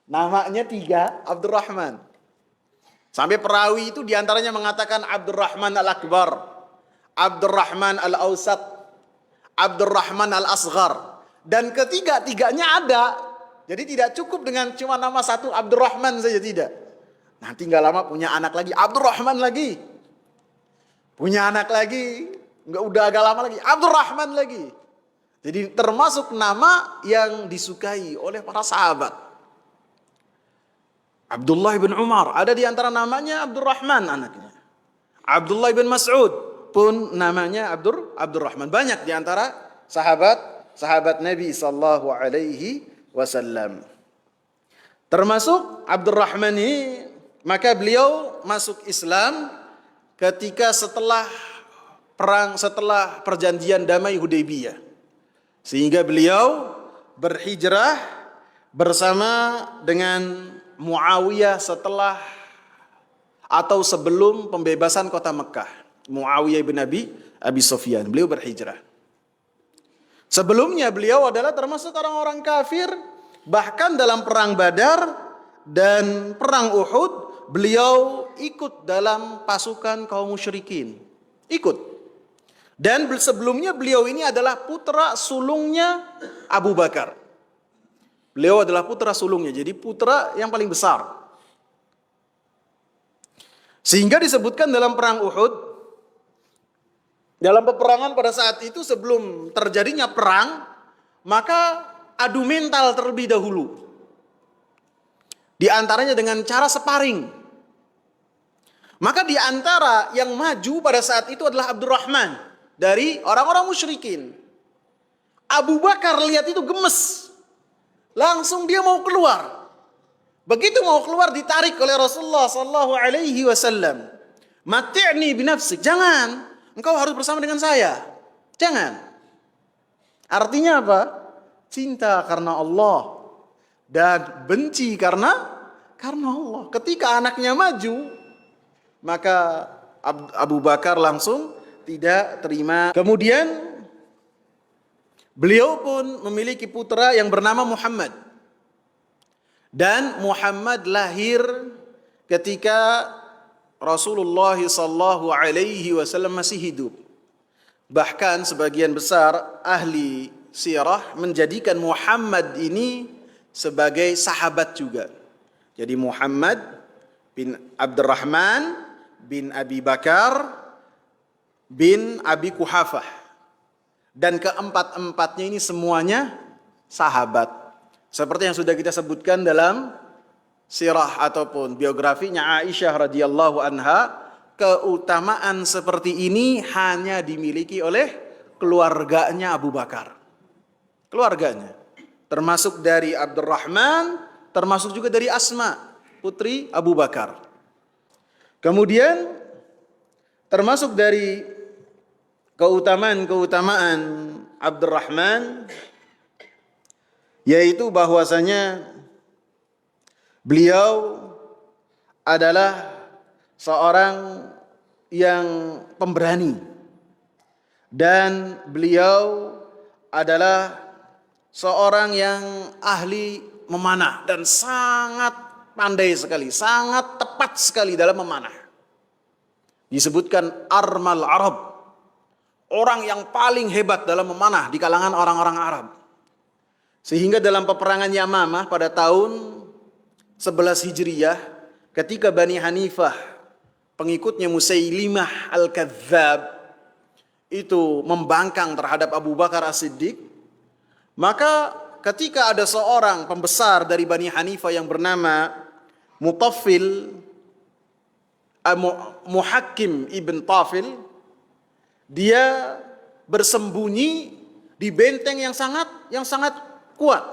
namanya 3 Abdurrahman. Sampai perawi itu diantaranya mengatakan Abdurrahman al-Akbar, Abdurrahman al-Awsat, Abdurrahman al-Asghar. Dan ketiga-tiganya ada. Jadi tidak cukup dengan cuma nama satu Abdurrahman saja, tidak. Nanti nggak lama punya anak lagi, Abdurrahman lagi. Punya anak lagi, udah agak lama lagi, Abdurrahman lagi. Jadi termasuk nama yang disukai oleh para sahabat. Abdullah bin Umar, ada di antara namanya Abdurrahman anaknya. Abdullah bin Mas'ud pun namanya Abdurrahman. Banyak di antara sahabat Nabi sallallahu alaihi wasallam. Termasuk Abdurrahman ini, maka beliau masuk Islam ketika setelah perjanjian damai Hudaybiyah. Sehingga beliau berhijrah bersama dengan Muawiyah setelah atau sebelum pembebasan kota Mekah. Muawiyah bin Abi Sufyan, beliau berhijrah. Sebelumnya beliau adalah termasuk orang-orang kafir, bahkan dalam perang Badar dan perang Uhud beliau ikut dalam pasukan kaum musyrikin. Ikut. Dan sebelumnya beliau ini adalah putra sulungnya Abu Bakar. Beliau adalah putra sulungnya, jadi putra yang paling besar. Sehingga disebutkan dalam perang Uhud, dalam peperangan pada saat itu sebelum terjadinya perang, maka adu mental terlebih dahulu. Di antaranya dengan cara sparring. Maka di antara yang maju pada saat itu adalah Abdurrahman dari orang-orang musyrikin. Abu Bakar lihat itu gemes. Langsung dia mau keluar. Begitu mau keluar ditarik oleh Rasulullah sallallahu alaihi wasallam. Mati'ni binafsik. Jangan. Engkau harus bersama dengan saya. Jangan. Artinya apa? Cinta karena Allah dan benci karena Allah. Ketika anaknya maju, maka Abu Bakar langsung tidak terima. Kemudian beliau pun memiliki putra yang bernama Muhammad. Dan Muhammad lahir ketika Rasulullah sallallahu alaihi wasallam masih hidup. Bahkan sebagian besar ahli sirah menjadikan Muhammad ini sebagai sahabat juga. Jadi Muhammad bin Abdurrahman bin Abi Bakar bin Abi Kuhafah. Dan keempat-empatnya ini semuanya sahabat. Seperti yang sudah kita sebutkan dalam sirah ataupun biografinya Aisyah radhiyallahu anha, keutamaan seperti ini hanya dimiliki oleh keluarganya Abu Bakar. Keluarganya. Termasuk dari Abdurrahman, termasuk juga dari Asma, putri Abu Bakar. Kemudian termasuk dari keutamaan Abdurrahman yaitu bahwasanya beliau adalah seorang yang pemberani dan beliau adalah seorang yang ahli memanah dan sangat pandai sekali, sangat tepat sekali dalam memanah. Disebutkan Armal Arab, orang yang paling hebat dalam memanah di kalangan orang-orang Arab. Sehingga dalam peperangan Yamamah pada tahun 11 Hijriyah, ketika Bani Hanifah, pengikutnya Musailimah Al-Kadzab, itu membangkang terhadap Abu Bakar As-Siddiq, maka ketika ada seorang pembesar dari Bani Hanifah yang bernama Muhakkim ibn Tafil, dia bersembunyi di benteng yang sangat kuat.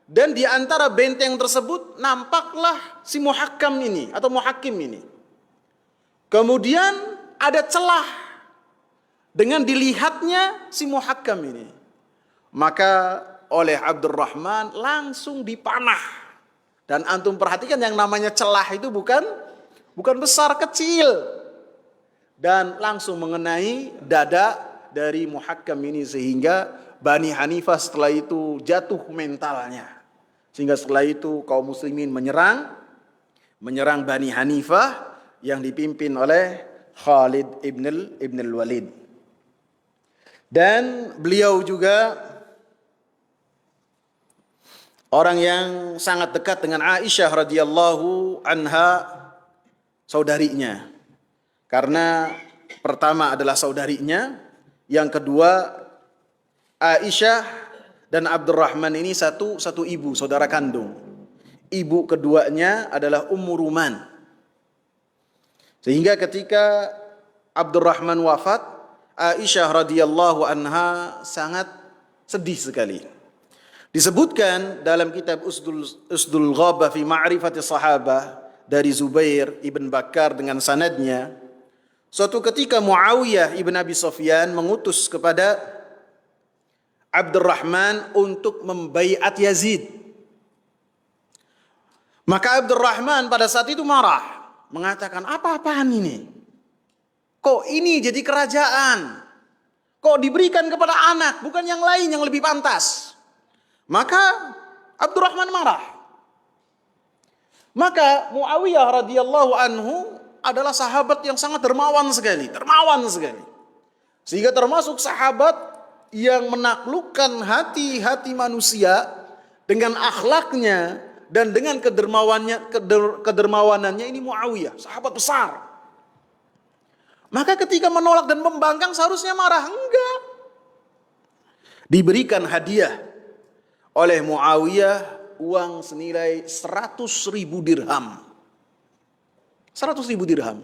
Dan di antara benteng tersebut nampaklah si Muhakkim ini. Kemudian ada celah dengan dilihatnya si Muhakkim ini. Maka oleh Abdurrahman langsung dipanah. Dan antum perhatikan yang namanya celah itu bukan besar, kecil. Dan langsung mengenai dada dari Muhakkim ini sehingga Bani Hanifah setelah itu jatuh mentalnya. Sehingga setelah itu kaum muslimin menyerang Bani Hanifah yang dipimpin oleh Khalid ibn al-Walid. Dan beliau juga orang yang sangat dekat dengan Aisyah radhiyallahu anha, saudarinya. Karena pertama adalah saudarinya, yang kedua Aisyah dan Abdurrahman ini satu ibu, saudara kandung. Ibu keduanya adalah Ummu Ruman. Sehingga ketika Abdurrahman wafat, Aisyah radhiyallahu anha sangat sedih sekali. Disebutkan dalam kitab Usdul Ghabah fi Ma'rifati Sahabah dari Zubair ibn Bakar dengan sanadnya, suatu ketika Muawiyah ibn Abi Sufyan mengutus kepada Abdurrahman untuk membaiat Yazid. Maka Abdurrahman pada saat itu marah, mengatakan, apa-apaan ini? Kok ini jadi kerajaan? Kok diberikan kepada anak, bukan yang lain yang lebih pantas? Maka Abdurrahman marah. Maka Muawiyah radhiyallahu anhu adalah sahabat yang sangat dermawan sekali. Sehingga termasuk sahabat yang menaklukkan hati-hati manusia dengan akhlaknya dan dengan kedermawanannya ini Muawiyah, sahabat besar. Maka ketika menolak dan membangkang seharusnya marah. Enggak. Diberikan hadiah oleh Muawiyah uang senilai 100.000 dirham. 100.000 dirham.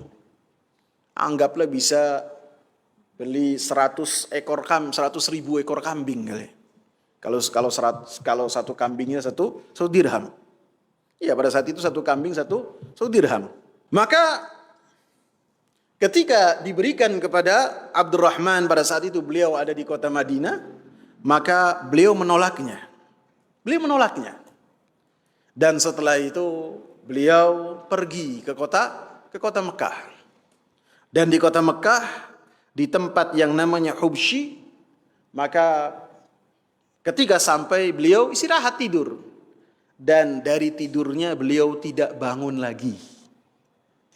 Anggaplah bisa beli 100.000 ekor kambing kali. Kalau satu kambingnya satu dirham. Iya, pada saat itu satu kambing satu dirham. Maka ketika diberikan kepada Abdurrahman pada saat itu beliau ada di kota Madinah, maka beliau menolaknya. Dan setelah itu beliau pergi ke kota Mekah. Dan di kota Mekah, di tempat yang namanya Hubshi, maka ketika sampai beliau istirahat tidur. Dan dari tidurnya beliau tidak bangun lagi.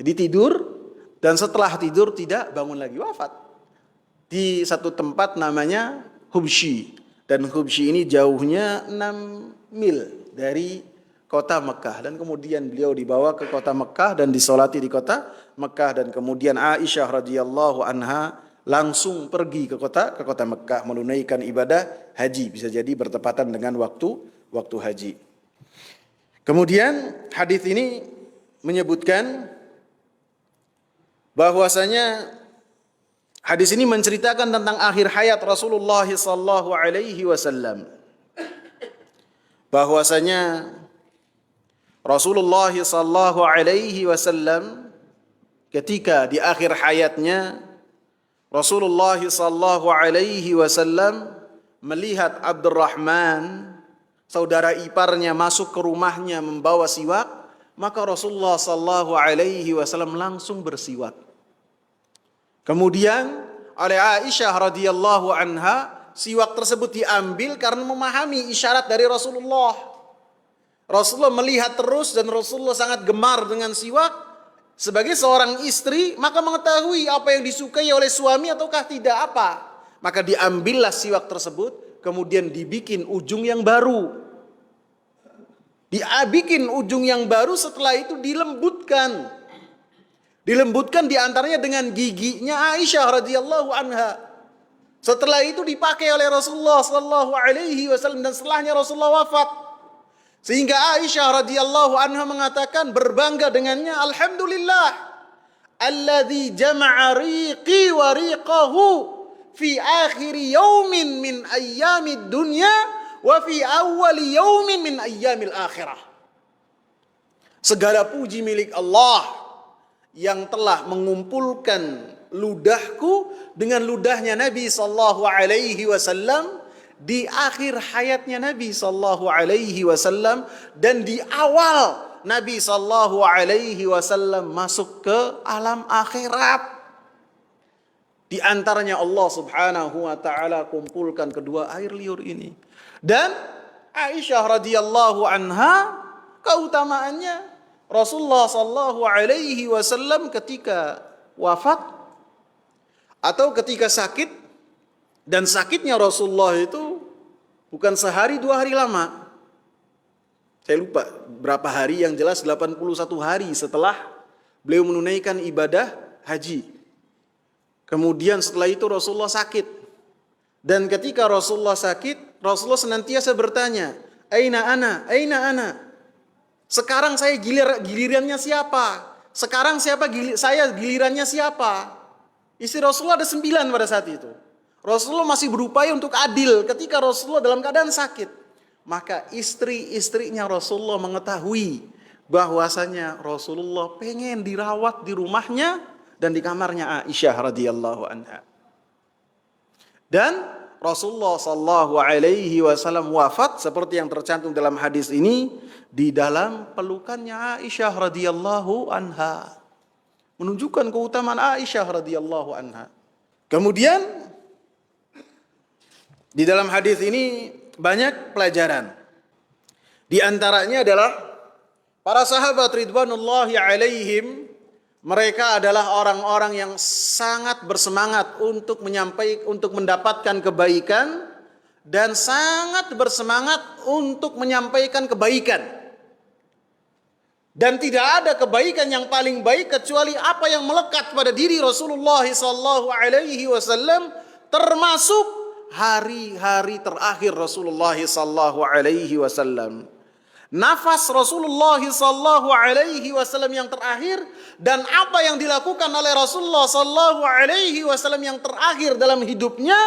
Jadi tidur, dan setelah tidur tidak bangun lagi, wafat. Di satu tempat namanya Hubshi. Dan Hubshi ini jauhnya 6 mil dari kota Mekah. Dan kemudian beliau dibawa ke kota Mekah dan disolati di kota Mekah. Dan kemudian Aisyah radhiyallahu anha langsung pergi ke kota Mekah menunaikan ibadah haji. Bisa jadi bertepatan dengan waktu haji. Kemudian hadis ini menyebutkan bahwasanya hadis ini menceritakan tentang akhir hayat Rasulullah sallallahu alaihi wasallam. Bahwasanya Rasulullah sallallahu alaihi wasallam ketika di akhir hayatnya Rasulullah sallallahu alaihi wasallam melihat Abdurrahman saudara iparnya masuk ke rumahnya membawa siwak, maka Rasulullah sallallahu alaihi wasallam langsung bersiwak. Kemudian oleh Aisyah radhiyallahu anha, siwak tersebut diambil karena memahami isyarat dari Rasulullah. Rasulullah melihat terus dan Rasulullah sangat gemar dengan siwak. Sebagai seorang istri, maka mengetahui apa yang disukai oleh suami ataukah tidak apa. Maka diambillah siwak tersebut, kemudian dibikin ujung yang baru. Dibikin ujung yang baru, setelah itu dilembutkan. Dilembutkan diantaranya dengan giginya Aisyah radhiyallahu anha. Setelah itu dipakai oleh Rasulullah sallallahu alaihi wasallam dan setelahnya Rasulullah wafat. Sehingga Aisyah radhiyallahu anha mengatakan berbangga dengannya, alhamdulillah alladzi jama'a riqi wa riqahu fi akhir yaumin min ayyamid dunya wa fi awwal yaumin min ayyamil akhirah. Segala puji milik Allah yang telah mengumpulkan ludahku dengan ludahnya Nabi sallallahu alaihi wasallam di akhir hayatnya Nabi sallallahu alaihi wasallam dan di awal Nabi sallallahu alaihi wasallam masuk ke alam akhirat. Di antaranya Allah Subhanahu wa taala kumpulkan kedua air liur ini. Dan Aisyah radhiyallahu anha keutamaannya Rasulullah sallallahu alaihi wasallam ketika wafat atau ketika sakit, dan sakitnya Rasulullah itu bukan sehari 2 hari lama. Saya lupa berapa hari, yang jelas 81 hari setelah beliau menunaikan ibadah haji. Kemudian setelah itu Rasulullah sakit. Dan ketika Rasulullah sakit, Rasulullah senantiasa bertanya, Aina ana? Sekarang saya gilirannya siapa? Sekarang saya gilirannya siapa? Istri Rasulullah ada 9 pada saat itu. Rasulullah masih berupaya untuk adil ketika Rasulullah dalam keadaan sakit. Maka istri-istrinya Rasulullah mengetahui bahwasanya Rasulullah pengen dirawat di rumahnya dan di kamarnya Aisyah radhiyallahu anha. Dan Rasulullah sallallahu alaihi wasallam wafat seperti yang tercantum dalam hadis ini di dalam pelukannya Aisyah radhiyallahu anha. Menunjukkan keutamaan Aisyah radhiyallahu anha. Kemudian Di dalam hadis ini banyak pelajaran. Di antaranya adalah para sahabat ridwanullahi alaihim, mereka adalah orang-orang yang sangat bersemangat untuk mendapatkan kebaikan dan sangat bersemangat untuk menyampaikan kebaikan. Dan tidak ada kebaikan yang paling baik kecuali apa yang melekat pada diri Rasulullah sallallahu alaihi wasallam, termasuk hari-hari terakhir Rasulullah sallallahu alaihi wasallam. Nafas Rasulullah sallallahu alaihi wasallam yang terakhir dan apa yang dilakukan oleh Rasulullah sallallahu alaihi wasallam yang terakhir dalam hidupnya,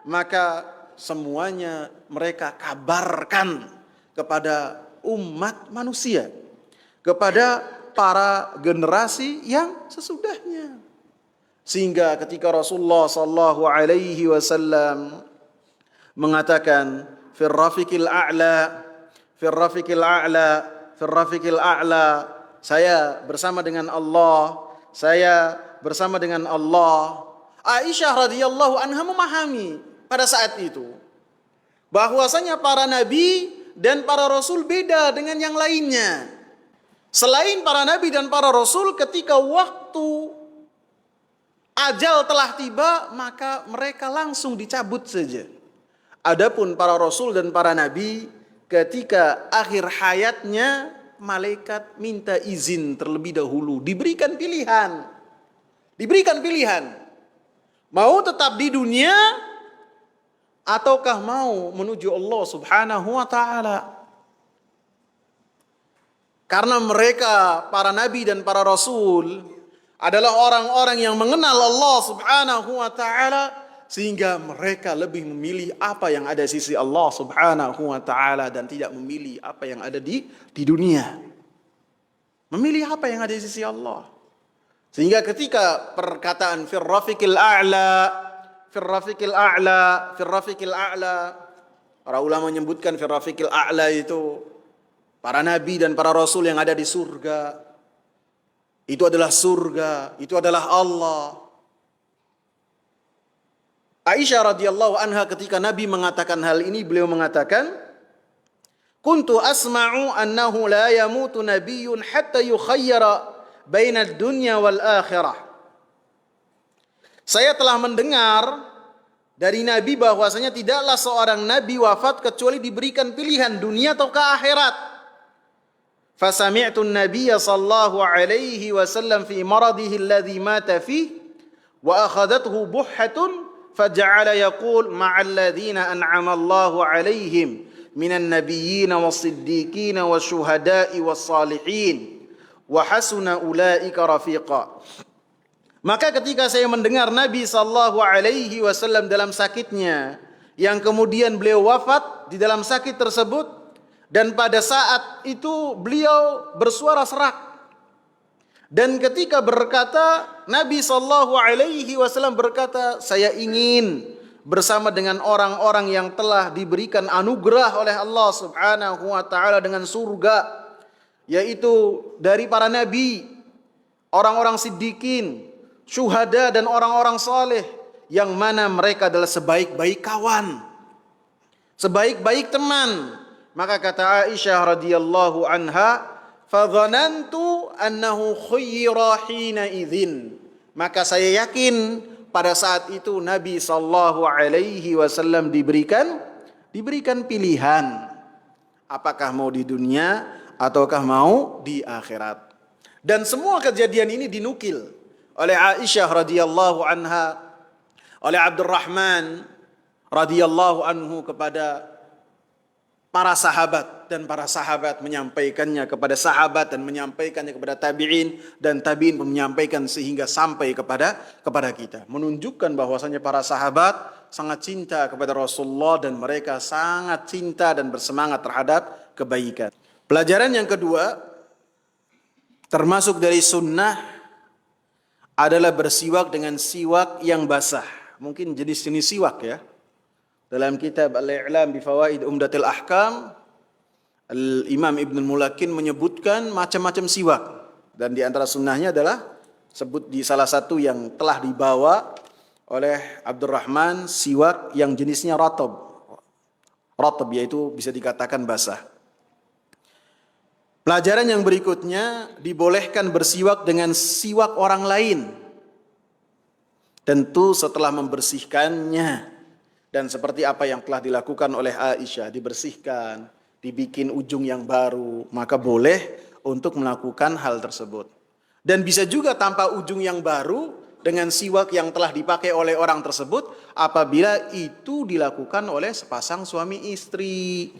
maka semuanya mereka kabarkan kepada umat manusia, kepada para generasi yang sesudahnya. Sehingga ketika Rasulullah sallallahu alaihi wasallam mengatakan fir rafiqil a'la, fir rafiqil a'la, fir rafiqil a'la, saya bersama dengan Allah, saya bersama dengan Allah. Aisyah radhiyallahu anha memahami pada saat itu bahwasanya para nabi dan para rasul beda dengan yang lainnya. Selain para nabi dan para rasul, ketika waktu ajal telah tiba, maka mereka langsung dicabut saja. Adapun para rasul dan para nabi, ketika akhir hayatnya, malaikat minta izin terlebih dahulu, diberikan pilihan. Diberikan pilihan. Mau tetap di dunia ataukah mau menuju Allah Subhanahu wa taala? Karena mereka, para nabi dan para rasul, adalah orang-orang yang mengenal Allah Subhanahu wa ta'ala, sehingga mereka lebih memilih apa yang ada di sisi Allah Subhanahu wa ta'ala dan tidak memilih apa yang ada di dunia. Memilih apa yang ada di sisi Allah. Sehingga ketika perkataan fir rafiqil a'la, fir rafiqil a'la, fir rafiqil a'la, para ulama menyebutkan fir rafiqil a'la itu para nabi dan para rasul yang ada di surga. Itu adalah surga, itu adalah Allah. Aisyah radhiyallahu anha ketika Nabi mengatakan hal ini, beliau mengatakan, "Kuntu asma'u annahu la yamutu nabiyyun hatta yukhayyara baina ad-dunya wal akhirah." Saya telah mendengar dari Nabi bahwasanya tidaklah seorang nabi wafat kecuali diberikan pilihan dunia atau ke akhirat. فسمعت النبي صلى الله عليه وسلم في مرضه الذي مات فيه وأخذته بحة فجعل يقول مع الذين أنعم الله عليهم من النبيين والصديقين والشهداء والصالحين وحسن أولئك رفيقا. Maka ketika saya mendengar Nabi sallallahu alaihi wasallam dalam sakitnya, yang kemudian beliau wafat di dalam sakit tersebut, dan pada saat itu beliau bersuara serak. Dan ketika berkata, Nabi sallallahu alaihi wasallam berkata, saya ingin bersama dengan orang-orang yang telah diberikan anugerah oleh Allah Subhanahu wa taala dengan surga, yaitu dari para nabi, orang-orang siddiqin, syuhada dan orang-orang saleh, yang mana mereka adalah sebaik-baik kawan, sebaik-baik teman. Maka kata Aisyah radhiyallahu anha, "Fadhanantu annahu khuyyira hina idzin." Maka saya yakin pada saat itu Nabi sallallahu alaihi wasallam diberikan pilihan, apakah mau di dunia ataukah mau di akhirat. Dan semua kejadian ini dinukil oleh Aisyah radhiyallahu anha, oleh Abdurrahman radhiyallahu anhu kepada para sahabat, dan para sahabat menyampaikannya kepada sahabat dan menyampaikannya kepada tabi'in, dan tabi'in menyampaikan sehingga sampai kepada kita, menunjukkan bahwasanya para sahabat sangat cinta kepada Rasulullah dan mereka sangat cinta dan bersemangat terhadap kebaikan. Pelajaran yang kedua termasuk dari sunnah adalah bersiwak dengan siwak yang basah. Mungkin jenis-jenis siwak ya. Dalam kitab Al-I'lam bi Fawaid Umdatil Ahkam, Al-Imam Ibn Mulakin menyebutkan macam-macam siwak. Dan di antara sunnahnya adalah sebut di salah satu yang telah dibawa oleh Abdurrahman siwak yang jenisnya ratab. Ratab yaitu bisa dikatakan basah. Pelajaran yang berikutnya, dibolehkan bersiwak dengan siwak orang lain. Tentu setelah membersihkannya. Dan seperti apa yang telah dilakukan oleh Aisyah, dibersihkan, dibikin ujung yang baru, maka boleh untuk melakukan hal tersebut. Dan bisa juga tanpa ujung yang baru, dengan siwak yang telah dipakai oleh orang tersebut, apabila itu dilakukan oleh sepasang suami istri.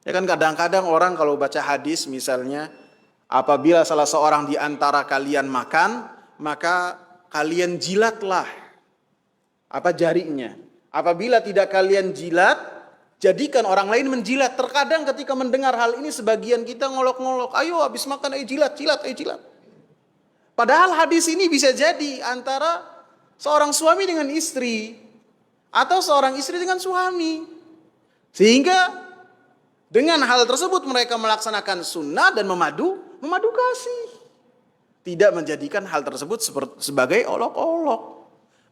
Ya kan kadang-kadang orang kalau baca hadis misalnya, apabila salah seorang di antara kalian makan, maka kalian jilatlah jarinya. Apabila tidak kalian jilat, jadikan orang lain menjilat. Terkadang ketika mendengar hal ini sebagian kita ngolok-ngolok, ayo habis makan ayo jilat, ayo jilat. Padahal hadis ini bisa jadi antara seorang suami dengan istri atau seorang istri dengan suami. Sehingga dengan hal tersebut mereka melaksanakan sunnah dan memadu kasih. Tidak menjadikan hal tersebut sebagai olok-olok.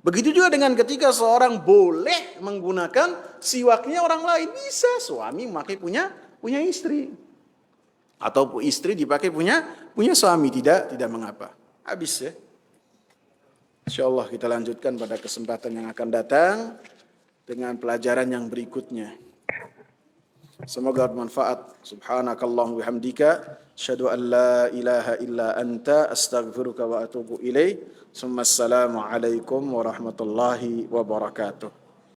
Begitu juga dengan ketika seorang boleh menggunakan siwaknya orang lain. Bisa suami memakai punya istri. Atau istri dipakai punya suami. Tidak mengapa. Habis ya. InsyaAllah kita lanjutkan pada kesempatan yang akan datang dengan pelajaran yang berikutnya. Semoga bermanfaat. Subhanakallahumma bihamdika asyhadu an la ilaha illa anta astaghfiruka wa atubu ilaik. Assalamu alaikum warahmatullahi wabarakatuh.